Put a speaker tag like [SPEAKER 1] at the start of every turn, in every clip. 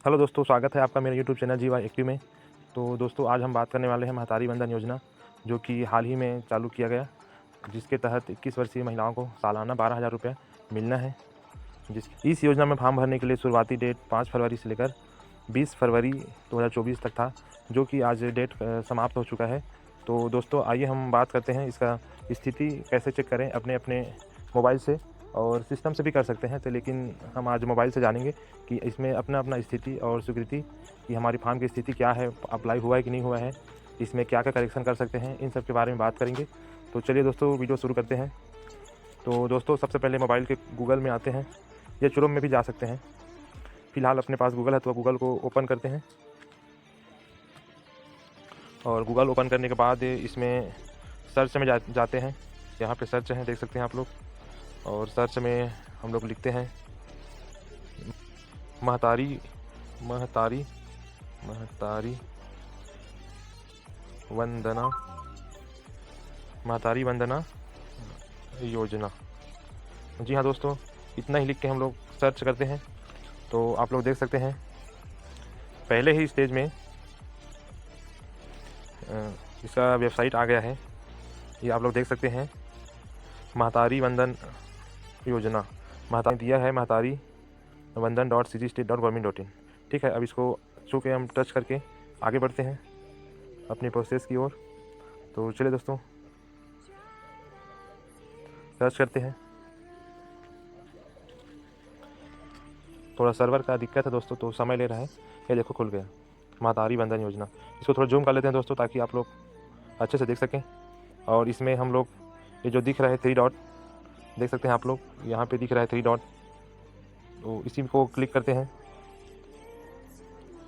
[SPEAKER 1] Hello दोस्तों, स्वागत है आपका मेरे यूट्यूब चैनल जीवा एक्टिव में। तो दोस्तों, आज हम बात करने वाले हैं महतारी वंदन योजना, जो कि हाल ही में चालू किया गया, जिसके तहत 21 वर्षीय महिलाओं को सालाना 12,000 रुपये मिलना है। इस योजना में फॉर्म भरने के लिए शुरुआती डेट 5 फरवरी से लेकर 20 फरवरी 2024 तक था, जो कि आज डेट समाप्त हो चुका है। तो दोस्तों, आइए हम बात करते हैं इसका स्थिति कैसे चेक करें अपने अपने मोबाइल से, और सिस्टम से भी कर सकते हैं। तो लेकिन हम आज मोबाइल से जानेंगे कि इसमें अपना अपना स्थिति और स्वीकृति कि हमारी फार्म की स्थिति क्या है, अप्लाई हुआ है कि नहीं हुआ है, इसमें क्या क्या करेक्शन कर सकते हैं, इन सब के बारे में बात करेंगे। तो चलिए दोस्तों, वीडियो शुरू करते हैं। तो दोस्तों, सबसे पहले मोबाइल के गूगल में आते हैं, या क्रोम में भी जा सकते हैं। फ़िलहाल अपने पास गूगल है तो गूगल को ओपन करते हैं, और गूगल ओपन करने के बाद इसमें सर्च में जाते हैं। यहाँ पे सर्च है, देख सकते हैं आप लोग। और सर्च में हम लोग लिखते हैं महतारी महतारी महतारी वंदना महतारी वंदना योजना। जी हाँ दोस्तों, इतना ही लिख के हम लोग सर्च करते हैं। तो आप लोग देख सकते हैं पहले ही स्टेज में इसका वेबसाइट आ गया है। ये आप लोग देख सकते हैं, महतारी वंदन योजना महतारी दिया है, महतारी वंदन.cgstate.government.in। ठीक है, अब इसको छू के हम टच करके आगे बढ़ते हैं अपनी प्रोसेस की ओर। तो चलिए दोस्तों, सर्च करते हैं। थोड़ा सर्वर का दिक्कत है दोस्तों, तो समय ले रहा है। ये देखो, खुल गया महतारी वंदन योजना। इसको थोड़ा जूम कर लेते हैं दोस्तों, ताकि आप लोग अच्छे से देख सकें। और इसमें हम लोग ये जो दिख रहा है 3 डॉट, देख सकते हैं आप लोग, यहाँ पे दिख रहा है 3 डॉट, तो इसी को क्लिक करते हैं।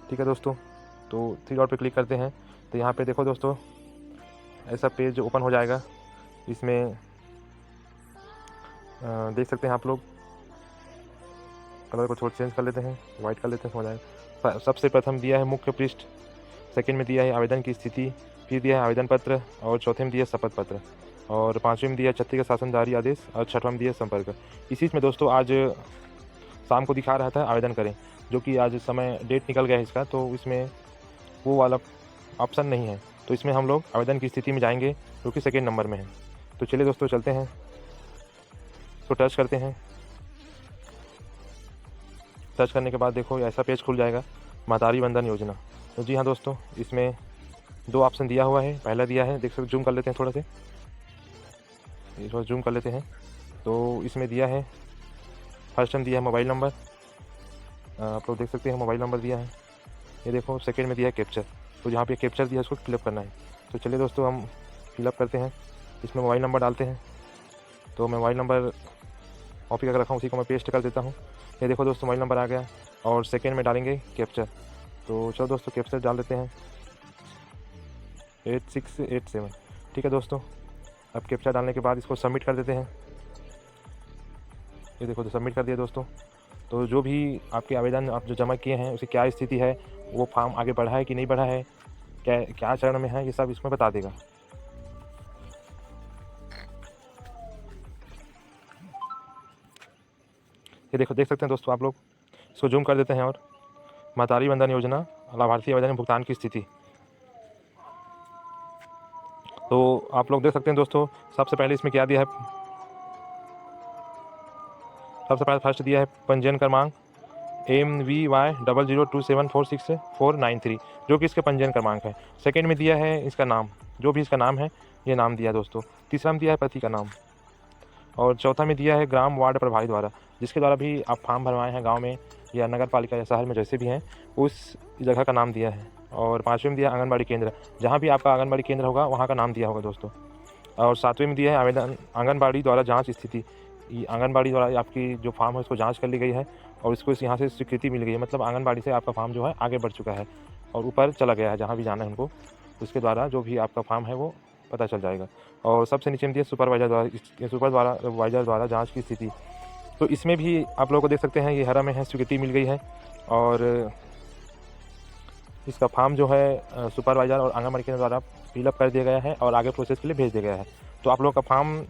[SPEAKER 1] ठीक है दोस्तों, तो 3 डॉट पे क्लिक करते हैं। तो यहाँ पे देखो दोस्तों, ऐसा पेज ओपन हो जाएगा। इसमें देख सकते हैं आप लोग, कलर को थोड़ा चेंज कर लेते हैं, वाइट कर लेते हैं, हो जाएगा। सबसे प्रथम दिया है मुख्य पृष्ठ, सेकंड में दिया है आवेदन की स्थिति, फिर दिया है आवेदन पत्र, और चौथे में दिया है शपथ पत्र, और पाँचवें में दिया है छत्तीसगढ़ शासन जारी आदेश, और छठवां में दिया है संपर्क। इसी में दोस्तों आज शाम को दिखा रहा था आवेदन करें, जो कि आज समय डेट निकल गया है इसका, तो इसमें वो वाला ऑप्शन नहीं है। तो इसमें हम लोग आवेदन की स्थिति में जाएंगे, जो कि सेकेंड नंबर में है। तो चलिए दोस्तों, चलते हैं, तो टच करते हैं। टच करने के बाद देखो ऐसा पेज खुल जाएगा, महतारी वंदन योजना। तो जी हाँ दोस्तों, इसमें 2 ऑप्शन दिया हुआ है। पहला दिया है, देख सकते, जूम कर लेते हैं थोड़ा से, ये थोड़ा जूम कर लेते हैं। तो इसमें दिया है, फर्स्ट टाइम दिया है मोबाइल नंबर, आप लोग देख सकते हैं मोबाइल नंबर दिया है। ये देखो, सेकंड में दिया है कैप्चर। तो जहाँ पे कैप्चर दिया है उसको फिलअप करना है। तो चलिए दोस्तों, हम फिलअप करते हैं। इसमें मोबाइल नंबर डालते हैं। तो मैं मोबाइल नंबर कॉपी करके रखा हूँ, उसी को मैं पेस्ट कर देता हूँ। ये देखो दोस्तों, मोबाइल नंबर आ गया, और सेकेंड में डालेंगे कैप्चर। तो चलो दोस्तों, कैप्चर डाल देते हैं 8687। ठीक है दोस्तों, अब कैप्चर डालने के बाद इसको सबमिट कर देते हैं। ये देखो, तो सबमिट कर दिया दोस्तों। तो जो भी आपके आवेदन आप जो जमा किए हैं, उसकी क्या स्थिति है, वो फॉर्म आगे बढ़ा है कि नहीं बढ़ा है, क्या चरण में है, ये सब इसमें बता देगा। ये देखो, देख सकते हैं दोस्तों आप लोग, इसको जूम कर देते हैं। और महतारी वंदन योजना लाभार्थी आवेदन भुगतान की स्थिति, तो आप लोग देख सकते हैं दोस्तों, सबसे पहले इसमें क्या दिया है, सबसे पहले फर्स्ट दिया है पंजीयन क्रमांक MVY002746 493, जो कि इसका पंजीयन क्रमांक है। सेकंड में दिया है इसका नाम, जो भी इसका नाम है, ये नाम दिया दोस्तों। तीसरा में दिया है पति का नाम, और चौथा में दिया है ग्राम वार्ड प्रभारी द्वारा, जिसके द्वारा भी आप फॉर्म भरवाए हैं गांव में या नगर पालिका या शहर में, जैसे भी हैं, उस जगह का नाम दिया है। और पाँचवें में दिया आंगनबाड़ी केंद्र, जहाँ भी आपका आंगनबाड़ी केंद्र होगा वहाँ का नाम दिया होगा दोस्तों। और सातवें में दिया है आवेदन आंगनबाड़ी द्वारा जाँच स्थिति, आंगनबाड़ी द्वारा आपकी जो फॉर्म है उसको जाँच कर ली गई है, और इसको यहाँ से स्वीकृति मिल गई है, मतलब आंगनबाड़ी से आपका फॉर्म जो है आगे बढ़ चुका है और ऊपर चला गया है, जहाँ भी जाना है उनको, उसके द्वारा जो भी आपका फॉर्म है वो पता चल जाएगा। और सबसे नीचे में दिया सुपरवाइजर द्वारा जांच की स्थिति। तो इसमें भी आप लोगों को देख सकते हैं, ये हरा में है, स्वीकृति मिल गई है, और इसका फॉर्म जो है सुपरवाइजर और आंगनबाड़ी केंद्र द्वारा फिलअप कर दिया गया है और आगे प्रोसेस के लिए भेज दिया गया है। तो आप लोग का फॉर्म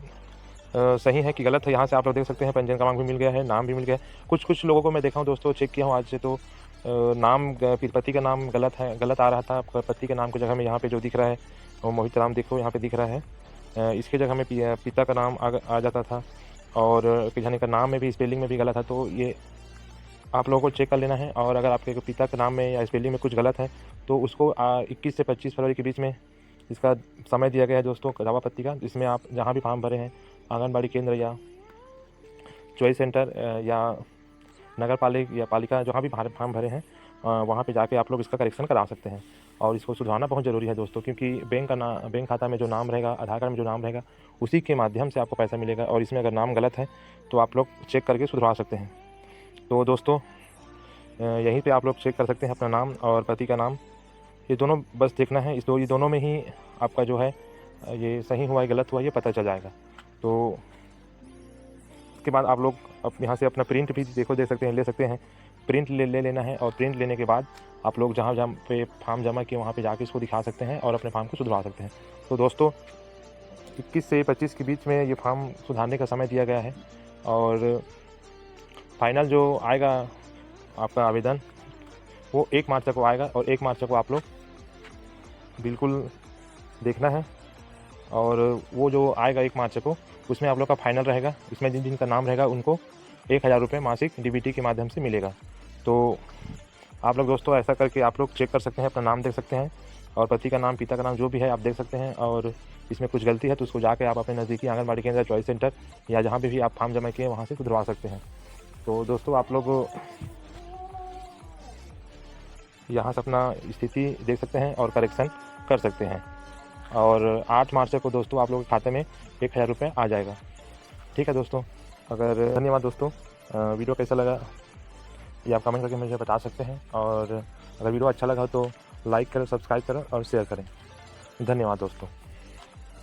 [SPEAKER 1] सही है कि गलत है, यहाँ से आप लोग देख सकते हैं। पंजीयन क्रमांक भी मिल गया है, नाम भी मिल गया है। कुछ लोगों को मैं देखा हूँ दोस्तों, चेक किया हूँ आज से, तो नाम पति का नाम गलत आ रहा था। पति के नाम की जगह में यहाँ पे जो दिख रहा है वो मोहित राम देखो यहाँ पे दिख रहा है। इसके जगह में पिता का नाम आ जाता था और यानी का नाम में भी स्पेलिंग में भी गलत है। तो ये आप लोगों को चेक कर लेना है। और अगर आपके पिता के नाम में या स्पेलिंग में कुछ गलत है तो उसको 21 से 25 फरवरी के बीच में इसका समय दिया गया है दोस्तों दावा पत्ती का, जिसमें आप जहाँ भी फॉर्म भरे हैं आंगनबाड़ी केंद्र या चॉइस सेंटर या नगर पालिका जहाँ भी फॉर्म भरे हैं वहाँ पे जाके आप लोग इसका करेक्शन करा सकते हैं। और इसको सुधरवाना बहुत ज़रूरी है दोस्तों, क्योंकि बैंक खाता में जो नाम रहेगा, आधार कार्ड में जो नाम रहेगा, उसी के माध्यम से आपको पैसा मिलेगा। और इसमें अगर नाम गलत है तो आप लोग चेक करके सुधरवा सकते हैं। तो दोस्तों यहीं पे आप लोग चेक कर सकते हैं अपना नाम और पति का नाम, ये दोनों बस देखना है। ये दोनों में ही आपका जो है ये सही हुआ है गलत हुआ ये पता चल जाएगा। तो उसके बाद आप लोग यहाँ से अपना प्रिंट भी दे सकते हैं, ले सकते हैं। प्रिंट ले लेना है और प्रिंट लेने के बाद आप लोग जहाँ पे फॉर्म जमा किए वहाँ पे जाके इसको दिखा सकते हैं और अपने फॉर्म को सुधरवा सकते हैं। तो दोस्तों 21 से 25 के बीच में ये फॉर्म सुधारने का समय दिया गया है और फाइनल जो आएगा आपका आवेदन वो 1 मार्च को आएगा। और 1 मार्च को आप लोग बिल्कुल देखना है। और वो जो आएगा 1 मार्च को उसमें आप लोग का फाइनल रहेगा। इसमें जिन जिनका नाम रहेगा उनको 1000 रुपये मासिक डीबीटी के माध्यम से मिलेगा। तो आप लोग दोस्तों ऐसा करके आप लोग चेक कर सकते हैं, अपना नाम देख सकते हैं और पति का नाम पिता का नाम जो भी है आप देख सकते हैं। और इसमें कुछ गलती है तो उसको जाके आप अपने नज़दीकी आंगनबाड़ी केंद्र, चॉइस सेंटर या जहाँ भी आप फॉर्म जमा किए वहाँ से सुधरवा सकते हैं। तो दोस्तों आप लोग यहाँ से अपना स्थिति देख सकते हैं और करेक्शन कर सकते हैं। और 8 मार्च को दोस्तों आप लोगों के खाते में 1000 रुपये आ जाएगा। ठीक है दोस्तों, धन्यवाद दोस्तों। वीडियो कैसा लगा ये आप कमेंट करके मुझे बता सकते हैं। और अगर वीडियो अच्छा लगा तो लाइक करें, सब्सक्राइब करें और शेयर करें। धन्यवाद दोस्तों।